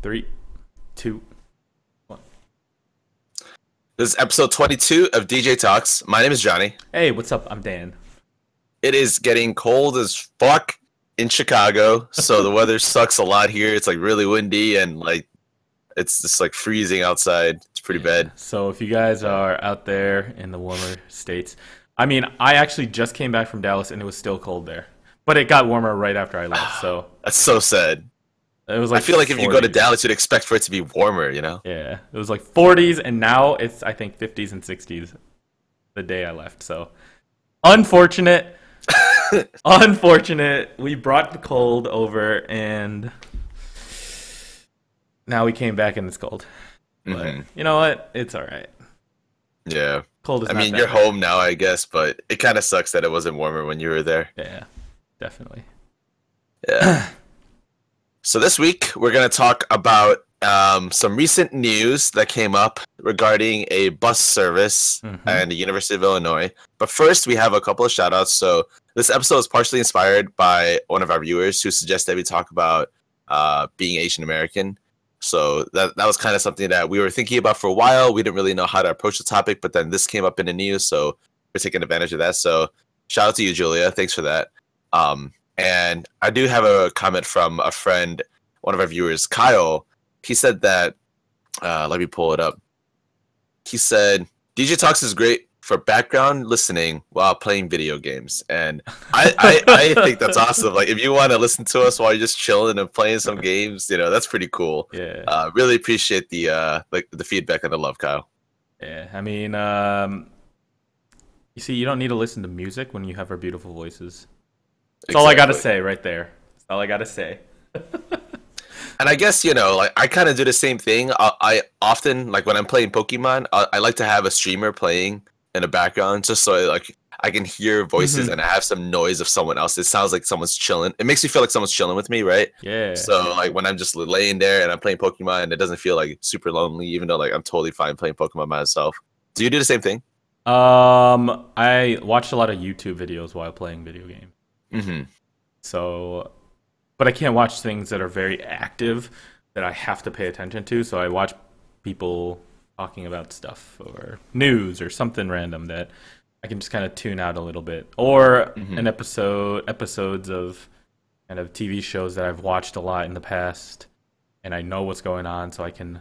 Three, two, one. This is episode 22 of DJ Talks. My name is Johnny. Hey, what's up? I'm Dan. It is getting cold as fuck in Chicago, so the weather sucks a lot here. It's like really windy and like it's just like freezing outside. It's pretty bad. So if you guys are out there in the warmer states, I mean, I actually just came back from Dallas and it was still cold there, but it got warmer right after I left. So That's so sad. it was I like feel like if you go to 40s. Dallas, you'd expect for it to be warmer, you know? Yeah, it was like 40s, and now it's I think 50s and 60s the day I left. So unfortunate, unfortunate. We brought the cold over, and now we came back and it's cold. But you know what? It's all right. Yeah. Cold is I not mean, that you're bad. home now, I guess, but it kind of sucks that it wasn't warmer when you were there. Yeah, definitely. Yeah. So this week we're gonna talk about some recent news that came up regarding a bus service and the University of Illinois. But first, we have a couple of shout outs. So this episode is partially inspired by one of our viewers who suggested we talk about being Asian American. So that was kind of something that we were thinking about for a while. We didn't really know how to approach the topic, but then this came up in the news, so we're taking advantage of that. So shout out to you, Julia. Thanks for that. And I do have a comment from a friend, one of our viewers, Kyle. He said that, let me pull it up. He said, DJ Talks is great for background listening while playing video games. And I think that's awesome. Like, if you want to listen to us while you're just chilling and playing some games, you know, that's pretty cool. Yeah, Really appreciate the feedback and the love, Kyle. yeah. I mean, you see, you don't need to listen to music when you have our beautiful voices. That's all I gotta Exactly. say right there. That's all I gotta say. And I guess, you know, like I kind of do the same thing. I often, like when I'm playing Pokemon, I like to have a streamer playing in the background just so like I can hear voices and I have some noise of someone else. It sounds like someone's chilling. It makes me feel like someone's chilling with me, right? Yeah. So like when I'm just laying there and I'm playing Pokemon, it doesn't feel like super lonely, even though like I'm totally fine playing Pokemon myself. Do you do the same thing? I watched a lot of YouTube videos while playing video games. Mm-hmm. So, but I can't watch things that are very active that I have to pay attention to. So I watch people talking about stuff or news or something random that I can just kind of tune out a little bit, or an episodes of kind of TV shows that I've watched a lot in the past, and I know what's going on, so I can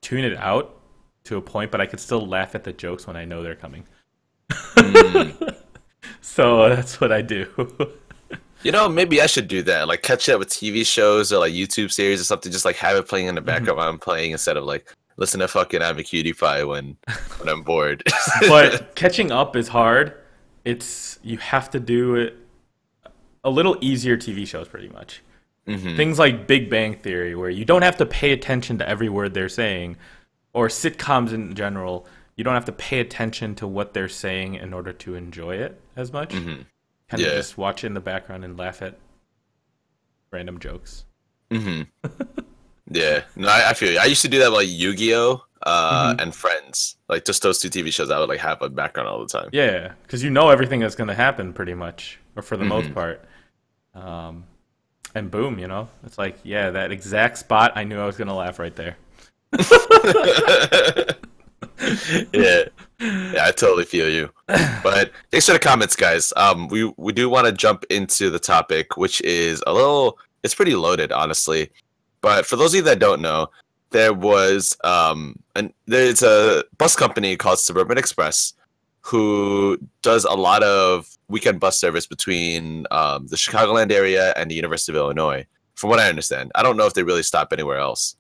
tune it out to a point, but I can still laugh at the jokes when I know they're coming. So that's what I do. You know, maybe I should do that. Like catch up with TV shows or like YouTube series or something. Just like have it playing in the background while I'm playing instead of like listen to fucking I'm a cutie pie when I'm bored. But catching up is hard. You have to do it a little easier. TV shows, pretty much. Things like Big Bang Theory, where you don't have to pay attention to every word they're saying, or sitcoms in general. You don't have to pay attention to what they're saying in order to enjoy it as much. Kind of Yeah. just watch it in the background and laugh at random jokes. Yeah, no, I feel you. I used to do that with like Yu-Gi-Oh! And Friends. Like just those two TV shows I would like have a background all the time. Yeah, because you know everything that's going to happen pretty much, or for the most part. And boom, you know, it's like, yeah, that exact spot, I knew I was going to laugh right there. Yeah. Yeah, I totally feel you. But thanks for the comments, guys. We do want to jump into the topic, which is it's pretty loaded, honestly. But for those of you that don't know, there's a bus company called Suburban Express who does a lot of weekend bus service between the Chicagoland area and the University of Illinois, from what I understand. I don't know if they really stop anywhere else.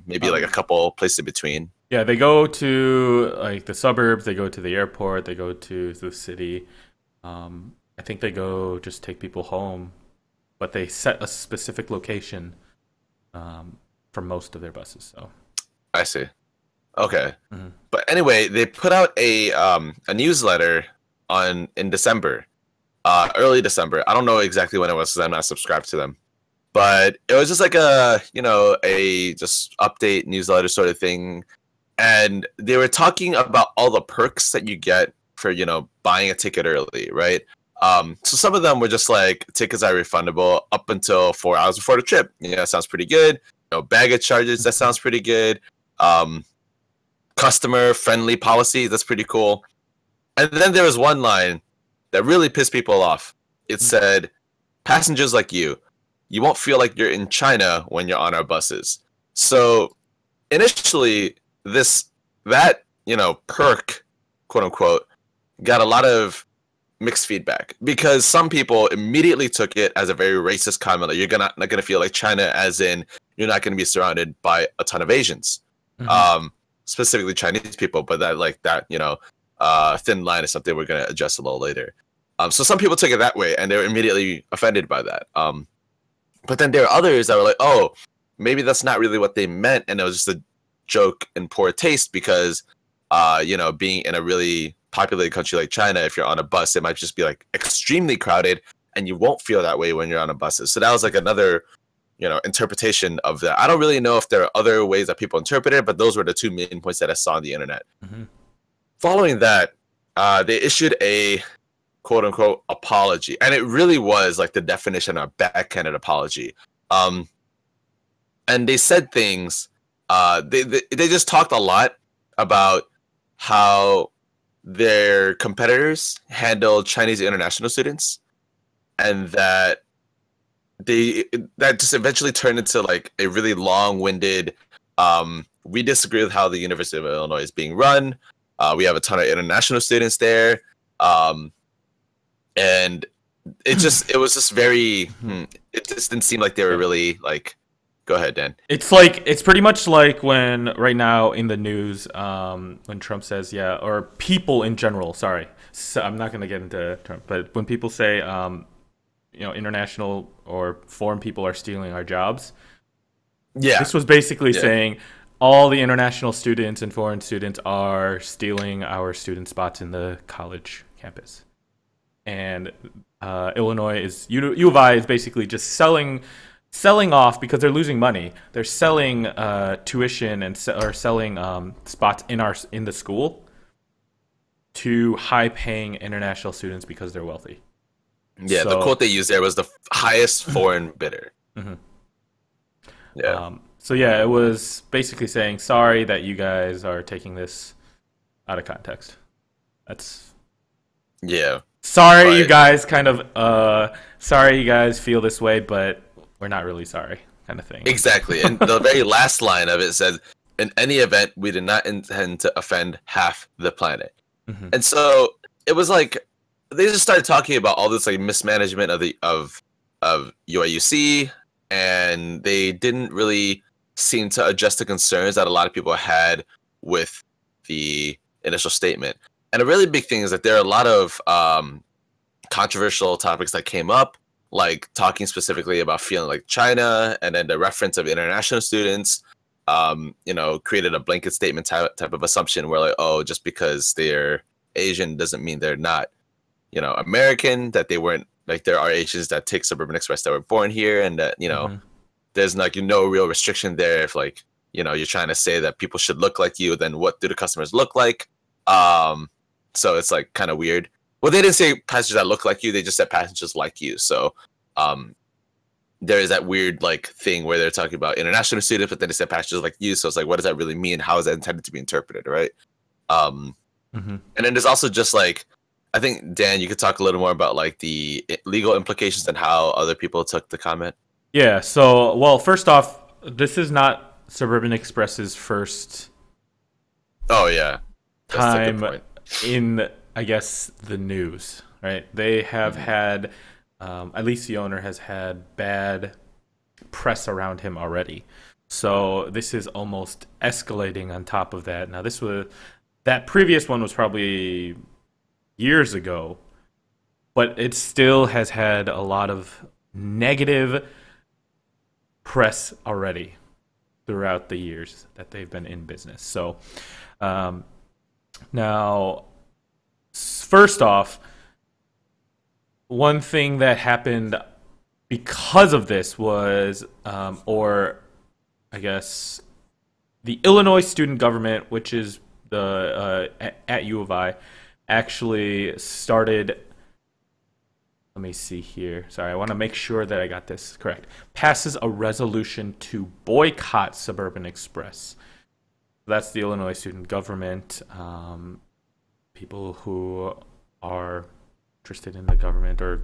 Maybe like a couple places in between. Yeah, they go to like the suburbs, they go to the airport, they go to the city. I think they go just take people home, but they set a specific location for most of their buses. So I see. Okay. But anyway, they put out a newsletter in December, early December. I don't know exactly when it was because I'm not subscribed to them. But it was just like a just update newsletter sort of thing. And they were talking about all the perks that you get for, you know, buying a ticket early, right? So some of them were just like tickets are refundable up until 4 hours before the trip. Yeah, that sounds pretty good. Baggage charges, that sounds pretty good. Um, Customer friendly policy, that's pretty cool. And then there was one line that really pissed people off. It said, "Passengers like you won't feel like you're in China when you're on our buses." So initially, that perk, quote unquote, got a lot of mixed feedback because some people immediately took it as a very racist comment. Like, you're not gonna feel like China, as in you're not gonna be surrounded by a ton of Asians, specifically Chinese people. But that thin line is something we're gonna address a little later. So some people took it that way, and they were immediately offended by that. But then there are others that were like, "Oh, maybe that's not really what they meant, and it was just a joke in poor taste because, being in a really populated country like China, if you're on a bus, it might just be like extremely crowded, and you won't feel that way when you're on a bus." So that was like another, interpretation of that. I don't really know if there are other ways that people interpret it, but those were the two main points that I saw on the internet. Following that, they issued a quote unquote apology, and it really was like the definition of backhanded apology. And they said things. They just talked a lot about how their competitors handled Chinese international students, and that just eventually turned into like a really long-winded. We disagree with how the University of Illinois is being run. We have a ton of international students there. And it was just very. It just didn't seem like they were really like. Go ahead, Dan. It's pretty much like when right now in the news, when Trump says, yeah, or people in general. Sorry, so I'm not going to get into Trump, but when people say, international or foreign people are stealing our jobs. Yeah, this was basically saying all the international students and foreign students are stealing our student spots in the college campus. And Illinois U of I is basically just selling off because they're losing money. They're selling tuition or selling spots in the school to high-paying international students because they're wealthy. Yeah, the quote they used there was the highest foreign bidder. Yeah. So yeah, it was basically saying sorry that you guys are taking this out of context. That's sorry, you guys sorry you guys feel this way, but we're not really sorry, kind of thing. Exactly. And the very last line of it says, "In any event, we did not intend to offend half the planet." And so it was like they just started talking about all this like mismanagement of UIUC, and they didn't really seem to address the concerns that a lot of people had with the initial statement. And a really big thing is that there are a lot of controversial topics that came up, like talking specifically about feeling like China, and then the reference of international students, created a blanket statement type of assumption where like, oh, just because they're Asian doesn't mean they're not, American, that they weren't, like there are Asians that take Suburban Express that were born here, and that, there's like, no real restriction there. If like, you're trying to say that people should look like you, then what do the customers look like? So it's like kind of weird. Well, they didn't say passengers that look like you. They just said passengers like you. So there is that weird like thing where they're talking about international students, but then they said passengers like you. So it's like, what does that really mean? How is that intended to be interpreted, right? And then there's also just like, I think, Dan, you could talk a little more about like the legal implications and how other people took the comment. Yeah. So, well, first off, this is not Suburban Express's first. Oh yeah. Time in, I guess, the news, right? They have had, at least the owner has had bad press around him already. So this is almost escalating on top of that. Now, that previous one was probably years ago, but it still has had a lot of negative press already throughout the years that they've been in business. So, now, first off, one thing that happened because of this was, or I guess, the Illinois student government, which is the at U of I, actually started let me see here. Sorry, I want to make sure that I got this correct. Passes a resolution to boycott Suburban Express. That's the Illinois student government. People who are interested in the government, or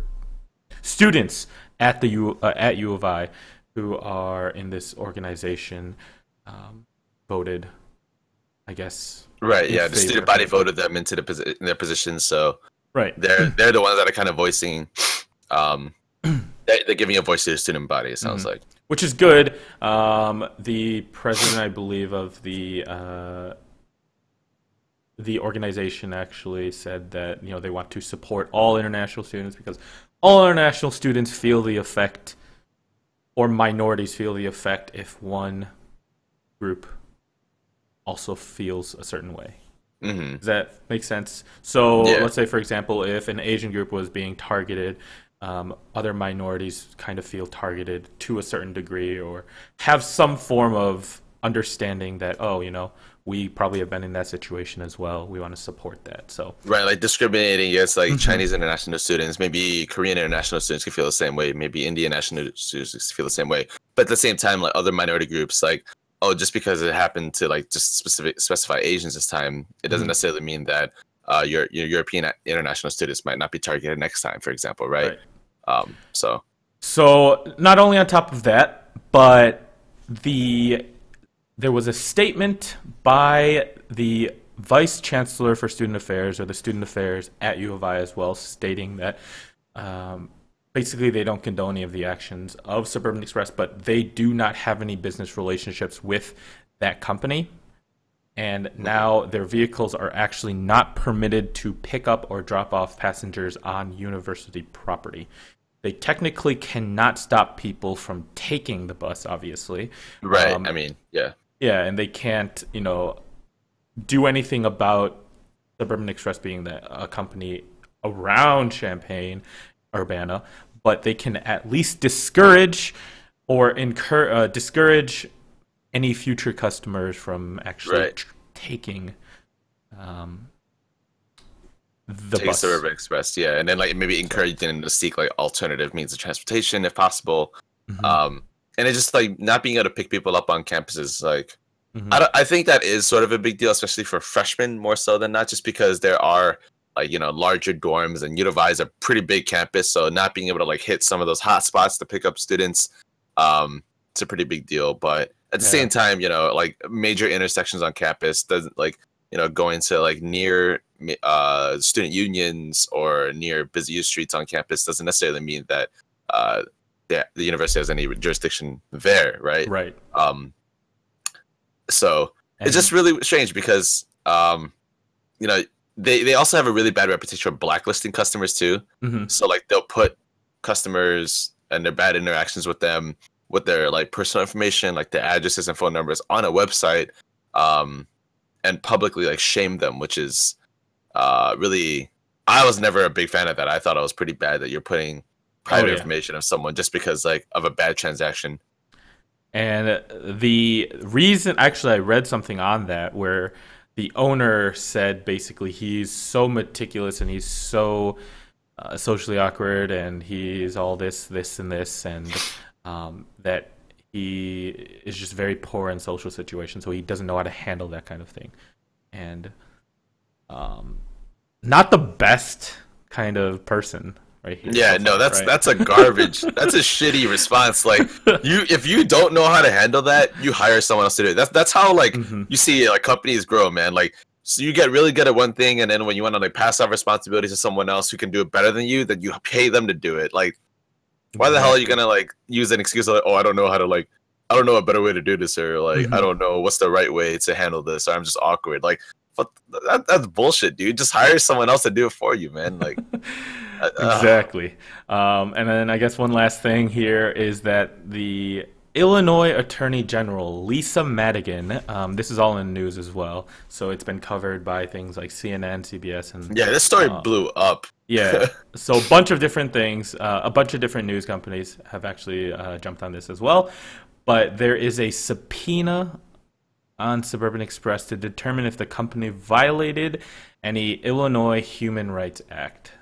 students at at U of I who are in this organization, voted, I guess. Right. In Yeah. The student favor. body voted them into in their positions, so Right. they're the ones that are kind of voicing. Um, they're giving a voice to the student body. It sounds like. Which is good. The president, I believe, of the organization actually said that they want to support all international students, because all international students feel the effect, or minorities feel the effect, if one group also feels a certain way. Mm-hmm. Does that make sense? So Yeah. let's say, for example, if an Asian group was being targeted, other minorities kind of feel targeted to a certain degree, or have some form of understanding that, we probably have been in that situation as well. We want to support that. So Right, like discriminating against like Chinese international students, maybe Korean international students can feel the same way, maybe Indian national students feel the same way. But at the same time, like other minority groups, like, oh, just because it happened to like just specify Asians this time, it doesn't necessarily mean that your European international students might not be targeted next time, for example, right? So not only on top of that, but there was a statement by the Vice Chancellor for Student Affairs, or the Student Affairs at U of I as well, stating that basically they don't condone any of the actions of Suburban Express, but they do not have any business relationships with that company. And now their vehicles are actually not permitted to pick up or drop off passengers on university property. They technically cannot stop people from taking the bus, obviously. right, I mean, yeah. Yeah, and they can't, do anything about Suburban Express being a company around Champaign-Urbana, but they can at least discourage any future customers from actually Right. taking the Take bus. Suburban Express, yeah, and then like maybe encourage them to seek like alternative means of transportation if possible. And it's just like not being able to pick people up on campuses, like I think that is sort of a big deal, especially for freshmen more so than not, just because there are like larger dorms, and U of I is a pretty big campus, so not being able to like hit some of those hot spots to pick up students, it's a pretty big deal. But at the same time, like major intersections on campus doesn't like going to like near student unions or near busy streets on campus doesn't necessarily mean that the university has any jurisdiction there, right? Right. So it's just really strange because they also have a really bad reputation for blacklisting customers too. So like they'll put customers and their bad interactions with them, with their like personal information, like their addresses and phone numbers, on a website, and publicly like shame them, which is really, I was never a big fan of that. I thought it was pretty bad that you're putting private information of someone just because like of a bad transaction. And the reason, actually, I read something on that where the owner said basically he's so meticulous and he's so socially awkward, and he's all this, and this, and that he is just very poor in social situations, so he doesn't know how to handle that kind of thing. And not the best kind of person. Right here. Yeah, no, that's a garbage. That's a shitty response. Like if you don't know how to handle that, you hire someone else to do it. That's how like you see like companies grow, man. Like so you get really good at one thing, and then when you want to like pass off responsibilities to someone else who can do it better than you, then you pay them to do it. Like why the hell are you gonna like use an excuse like, oh, I don't know how to like, I don't know a better way to do this, or like I don't know what's the right way to handle this, or I'm just awkward. Like that's bullshit, dude. Just hire someone else to do it for you, man. Like exactly. And then I guess one last thing here is that the Illinois Attorney General Lisa Madigan, this is all in the news as well, so it's been covered by things like CNN, CBS, and yeah, this story blew up. Yeah, so a bunch of different things, a bunch of different news companies have actually jumped on this as well, but there is a subpoena on Suburban Express to determine if the company violated any Illinois Human Rights Act.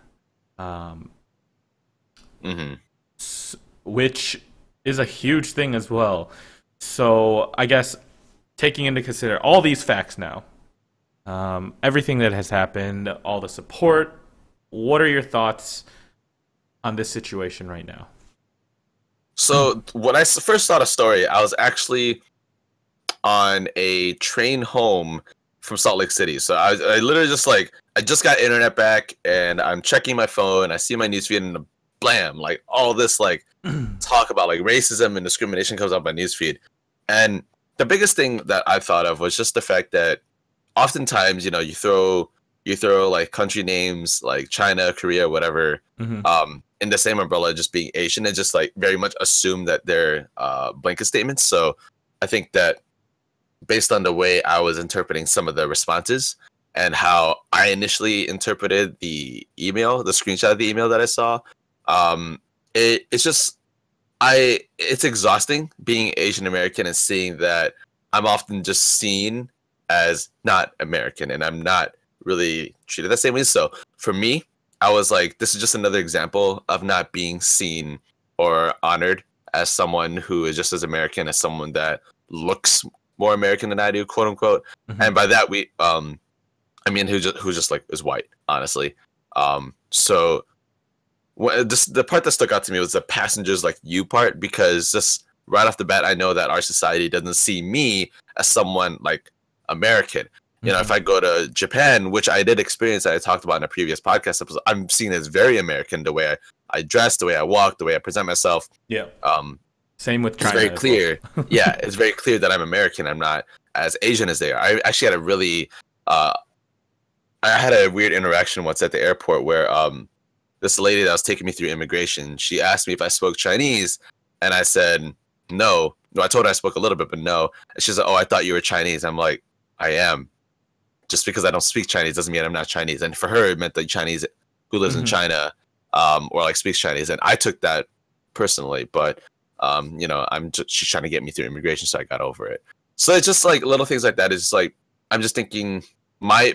Mm-hmm. which is a huge thing as well. So I guess taking into consider all these facts now, everything that has happened, all the support, what are your thoughts on this situation right now? So when I first saw the story, I was actually on a train home from Salt Lake City. So I literally just like I just got internet back and I'm checking my phone. I see my newsfeed and blam, like all this like talk about like racism and discrimination comes up my newsfeed. And the biggest thing that I thought of was just the fact that oftentimes, you throw like country names like China, Korea, whatever, Mm-hmm. in the same umbrella, just being Asian, and just like very much assume that they're blanket statements. So I think that based on the way I was interpreting some of the responses and how I initially interpreted the email, the screenshot of the email that I saw, it's just it's exhausting being Asian American and seeing that I'm often just seen as not American and I'm not really treated the same way. So for me, I was like, this is just another example of not being seen or honored as someone who is just as American as someone that looks more American than I do, quote unquote. Mm-hmm. And by that I mean who just like is white, honestly. So the part that stuck out to me was the passengers like you part, because just right off the bat, I know that our society doesn't see me as someone like American. You know, if I go to Japan, which I did experience, that I talked about in a previous podcast episode, I'm seen as very American. The way I dress, the way I walk, the way I present myself. Yeah. Um, Same with it's China. very as clear. well. Yeah, it's very clear that I'm American. I'm not as Asian as they are. I actually had a really, I had a weird interaction once at the airport where this lady that was taking me through immigration, she asked me if I spoke Chinese, and I said no. No, I told her I spoke a little bit, but no. And she said, "Oh, I thought you were Chinese." I'm like, I am. Just because I don't speak Chinese doesn't mean I'm not Chinese. And for her, it meant that Chinese who lives in China, or like speaks Chinese. And I took that personally, but she's trying to get me through immigration, so I got over it. So it's just like little things like that. Is just like I'm just thinking my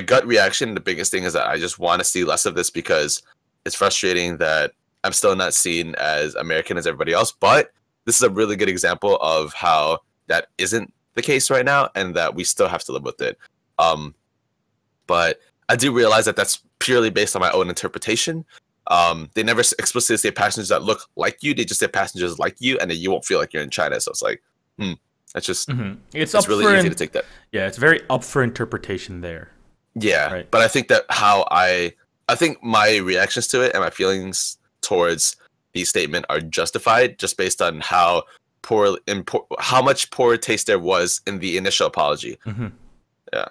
gut reaction. The biggest thing is that I just want to see less of this, because it's frustrating that I'm still not seen as American as everybody else. But this is a really good example of how that isn't the case right now, and that we still have to live with it. But I do realize that that's purely based on my own interpretation. They never explicitly say passengers that look like you. They just say passengers like you, and then you won't feel like you're in China. So it's like, that's just it's really easy to take that. Yeah, it's very up for interpretation there. Yeah, right. But I think that I think my reactions to it and my feelings towards the statement are justified just based on how much poor taste there was in the initial apology. Yeah.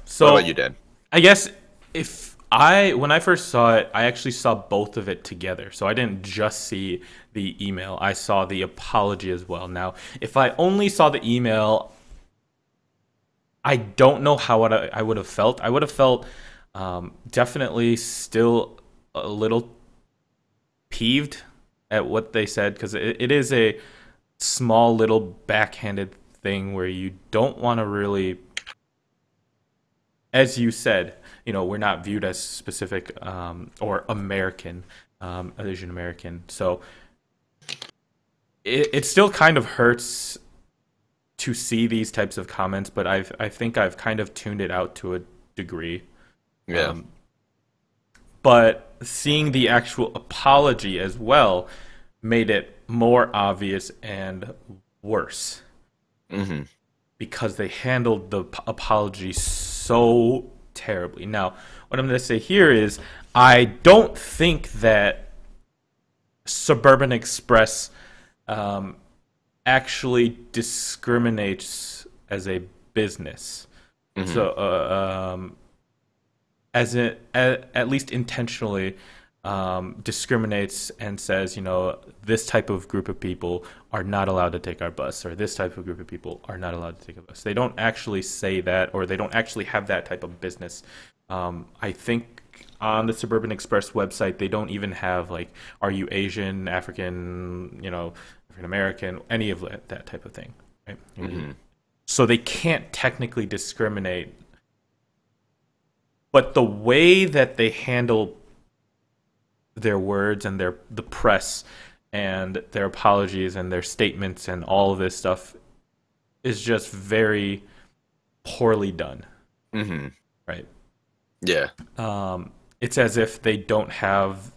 So what about you, Dan? I guess when I first saw it, I actually saw both of it together. So I didn't just see the email. I saw the apology as well. Now, if I only saw the email, I don't know how I would have felt. I would have felt definitely still a little peeved at what they said, because it is a small little backhanded thing where you don't want to really, as you said, we're not viewed as specific or American, Asian American. So it still kind of hurts to see these types of comments, but I think I've kind of tuned it out to a degree. Yeah. But seeing the actual apology as well made it more obvious and worse. Because they handled the apology so terribly. Now, what I'm going to say here is I don't think that Suburban Express actually discriminates as a business. So, at least intentionally discriminates and says, this type of group of people are not allowed to take our bus, or this type of group of people are not allowed to take a bus. They don't actually say that, or they don't actually have that type of business. I think on the Suburban Express website, they don't even have like, are you Asian, African, African American, any of that type of thing, right? So they can't technically discriminate. But the way that they handle their words and the press and their apologies and their statements and all of this stuff is just very poorly done. Mm-hmm. Right. Yeah. It's as if they don't have,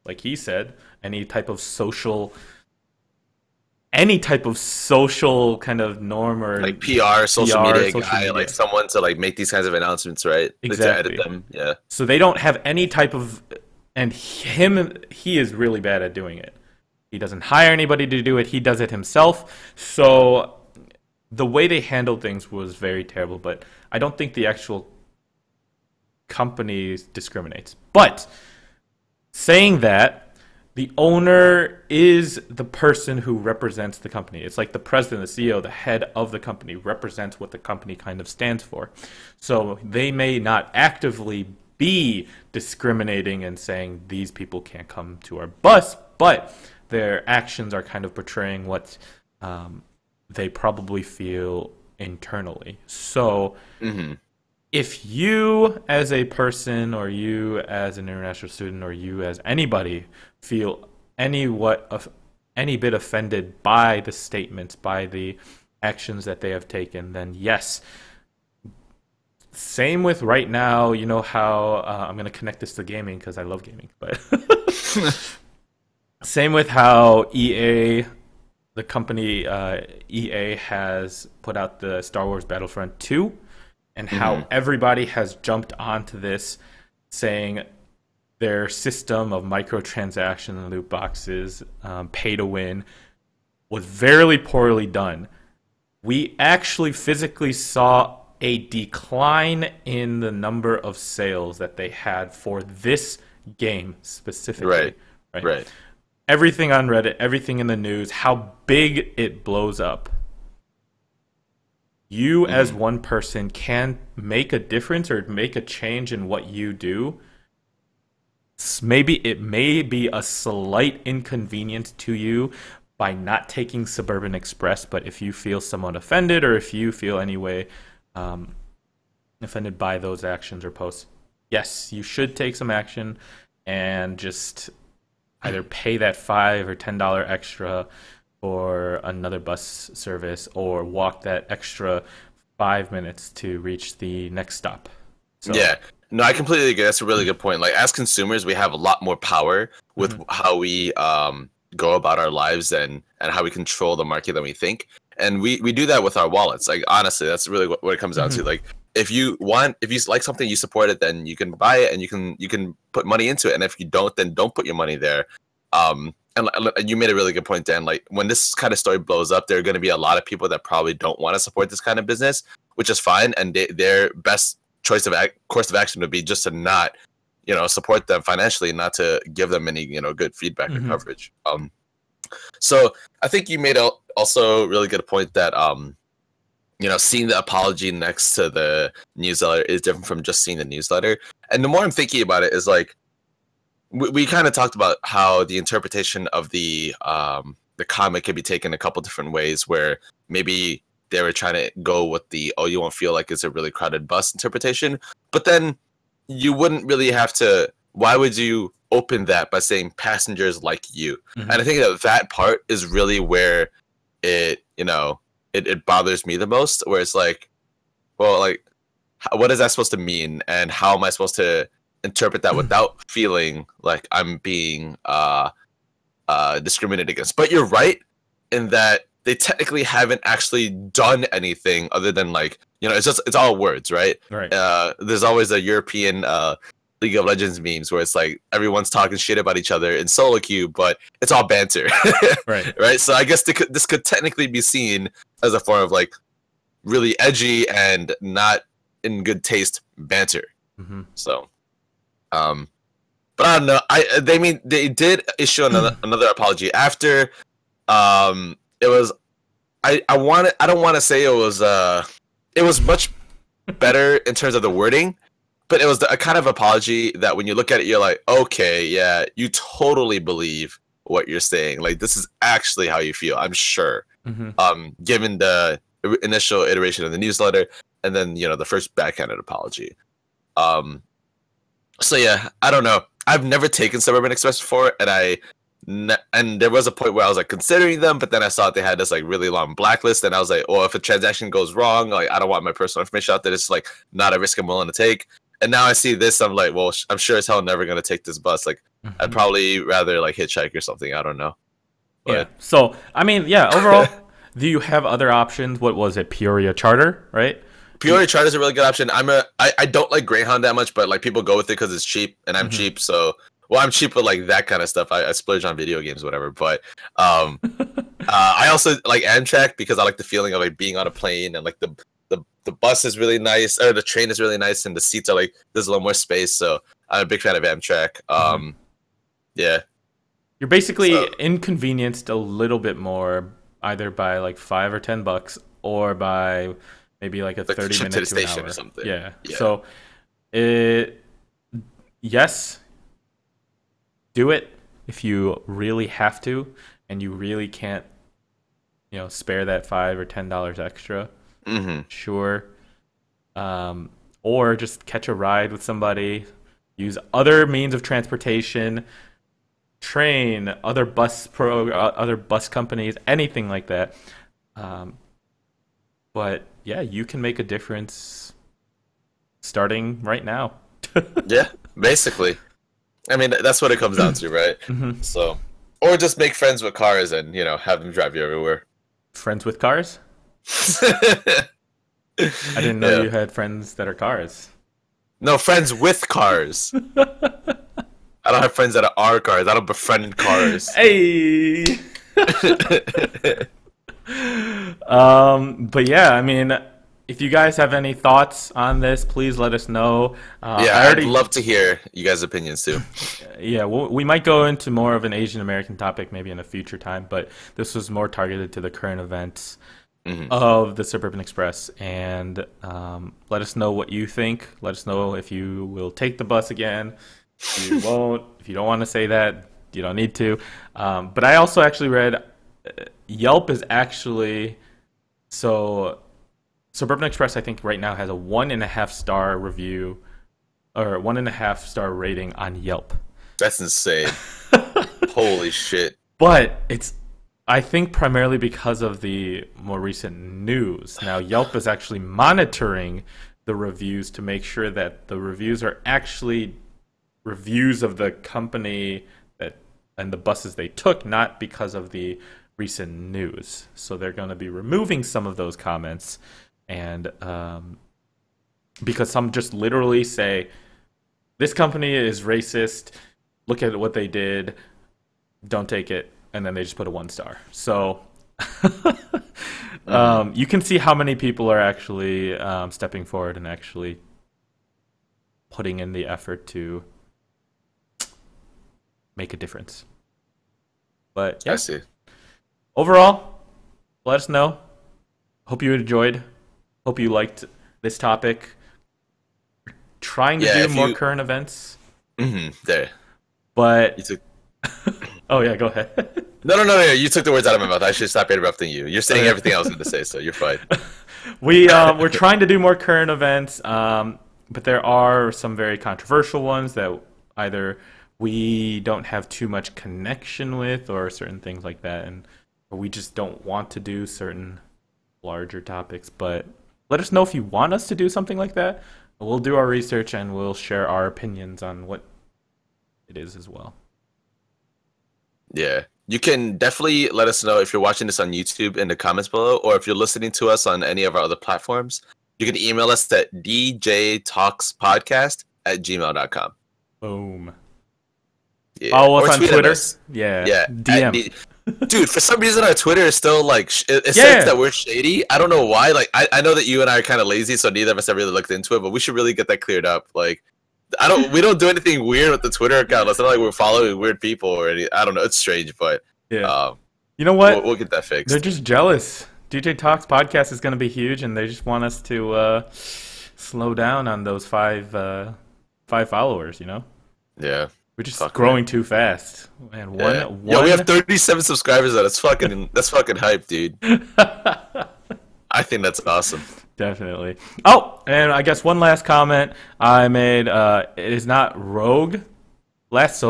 like he said, any type of social kind of norm or like PR, social media social guy, media. like someone to like make these kinds of announcements, right? Exactly. Like, to edit them. Yeah. So they don't have any type of, and he is really bad at doing it. He doesn't hire anybody to do it. He does it himself. So the way they handled things was very terrible, but I don't think the actual company discriminates. But saying that, the owner is the person who represents the company. It's like the president, the CEO, the head of the company represents what the company kind of stands for. So they may not actively be discriminating and saying these people can't come to our bus, but their actions are kind of portraying what they probably feel internally. So if you as a person, or you as an international student, or you as anybody feel any bit offended by the statements, by the actions that they have taken, then yes. Same with right now, you know how I'm going to connect this to gaming because I love gaming, but same with how EA, the company EA has put out the Star Wars Battlefront 2, and how everybody has jumped onto this saying their system of microtransactions and loot boxes, pay to win, was very poorly done. We actually physically saw a decline in the number of sales that they had for this game specifically. Right. Everything on Reddit, everything in the news, how big it blows up. You as one person can make a difference or make a change in what you do. Maybe it may be a slight inconvenience to you by not taking Suburban Express, but if you feel somewhat offended, or if you feel any way offended by those actions or posts, yes, you should take some action and just either pay that $5 or $10 extra for another bus service, or walk that extra 5 minutes to reach the next stop. So, yeah. No, I completely agree. That's a really good point. Like, as consumers, we have a lot more power with how we go about our lives and how we control the market than we think. And we do that with our wallets. Like, honestly, that's really what it comes down to. Like, if you like something, you support it, then you can buy it and you can put money into it. And if you don't, then don't put your money there. And you made a really good point, Dan. Like, when this kind of story blows up, there are going to be a lot of people that probably don't want to support this kind of business, which is fine. And their best course of action would be just to not, support them financially, not to give them any, good feedback or coverage. So I think you made also a really good point that, seeing the apology next to the newsletter is different from just seeing the newsletter. And the more I'm thinking about it is like, we kind of talked about how the interpretation of the comic could be taken a couple different ways, where maybe they were trying to go with the, oh, you won't feel like it's a really crowded bus interpretation. But then you wouldn't really have to, why would you open that by saying passengers like you? And I think that part is really where it bothers me the most, where it's like, well, like, what is that supposed to mean? And how am I supposed to interpret that without feeling like I'm being discriminated against? But you're right in that they technically haven't actually done anything other than, like, it's all words, right? Right. There's always a European League of Legends memes where it's like everyone's talking shit about each other in solo queue, but it's all banter. Right. So I guess this could technically be seen as a form of, like, really edgy and not in good taste banter. So but I don't know. They did issue another apology after. It was I don't want to say it was much better in terms of the wording, but it was a kind of apology that when you look at it, you're like, okay, yeah, you totally believe what you're saying. Like, this is actually how you feel, I'm sure. Given the initial iteration of the newsletter, and then the first backhanded apology. So yeah, I don't know. I've never taken Suburban Express before, and there was a point where I was like considering them, but then I saw they had this like really long blacklist, and I was like, oh, if a transaction goes wrong, like I don't want my personal information out there. It's like not a risk I'm willing to take. And now I see this, I'm like, well, I'm sure as hell never gonna take this bus. Like, I'd probably rather like hitchhike or something. I don't know. But, yeah. So I mean, yeah. Overall, do you have other options? What was it? Peoria Charter, right? Peoria Charter is a really good option. I don't like Greyhound that much, but like people go with it because it's cheap, and I'm cheap, so well, I'm cheap with like that kind of stuff. I splurge on video games, whatever. But I also like Amtrak because I like the feeling of like being on a plane, and like the bus is really nice, or the train is really nice, and the seats are like there's a little more space. So I'm a big fan of Amtrak. Yeah, you're basically inconvenienced a little bit more, either by like $5 or $10, or by maybe like a 30-minute to the to an station hour. or something. Yeah. Yeah. So, yes, do it if you really have to, and you really can't, spare that $5 or $10 extra. Sure. Or just catch a ride with somebody. Use other means of transportation. Train, other bus companies, anything like that. But yeah, you can make a difference starting right now. Yeah, basically. I mean, that's what it comes down to, right? So, or just make friends with cars and have them drive you everywhere. Friends with cars? I didn't know you had friends that are cars. No, friends with cars. I don't have friends that are cars. I don't befriend cars. Hey. But yeah, I mean, if you guys have any thoughts on this, please let us know. I'd love to hear you guys' opinions too. Yeah, we might go into more of an Asian American topic maybe in a future time, but this was more targeted to the current events of the Suburban Express. And let us know what you think. Let us know if you will take the bus again. If you won't. If you don't want to say that, you don't need to. But I also actually read Yelp is actually Suburban Express, I think right now has a 1.5 star review or 1.5 star rating on Yelp. That's insane. Holy shit. But it's, I think, primarily because of the more recent news. Now, Yelp is actually monitoring the reviews to make sure that the reviews are actually reviews of the company and the buses they took, not because of the recent news. So they're going to be removing some of those comments, and because some just literally say, this company is racist, look at what they did, don't take it, and then they just put a 1 star. So you can see how many people are actually stepping forward and actually putting in the effort to make a difference. But yeah, I see. Overall, let us know. Hope you enjoyed. Hope you liked this topic. We're trying to do more current events. There. But you took... oh yeah, go ahead. No. You took the words out of my mouth. I should stop interrupting you. You're saying everything I was going to say, so you're fine. We're trying to do more current events, but there are some very controversial ones that either we don't have too much connection with, or certain things like that, and we just don't want to do certain larger topics. But let us know if you want us to do something like that. We'll do our research and we'll share our opinions on what it is as well. Yeah. You can definitely let us know if you're watching this on YouTube in the comments below, or if you're listening to us on any of our other platforms. You can email us at djtalkspodcast@gmail.com. Boom. Yeah. Follow us on Twitter. Yeah. DM. Dude, for some reason our Twitter is still like it says that we're shady. I don't know why. Like I know that you and I are kind of lazy, so neither of us have really looked into it. But we should really get that cleared up. Like we don't do anything weird with the Twitter account. It's not like we're following weird people or any. I don't know. It's strange, but yeah. You know what? We'll get that fixed. They're just jealous. DJ Talks podcast is going to be huge, and they just want us to slow down on those five followers. You know? Yeah. We're just growing too fast. And one... Yo, we have 37 subscribers. That's fucking hype, dude. I think that's awesome. Definitely. Oh, and I guess one last comment I made. It is not Rogue last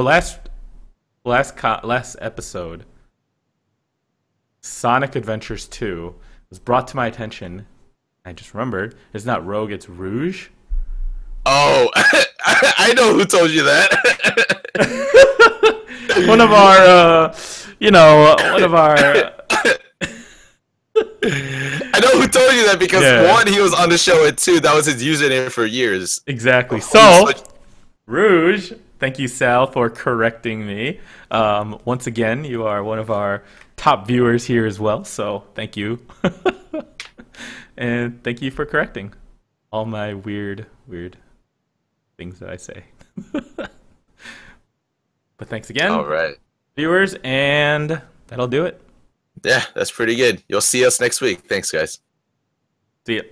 episode, Sonic Adventures 2 was brought to my attention. I just remembered it's not Rogue, it's Rouge. Oh, I know who told you that. One of our, one of our. I know who told you that because one, he was on the show, and two, that was his username for years. Exactly. So, Rouge, thank you, Sal, for correcting me. Once again, you are one of our top viewers here as well, so thank you. And thank you for correcting all my weird things that I say. But thanks again, all right, viewers, and that'll do it. Yeah, that's pretty good. You'll see us next week. Thanks, guys. See ya.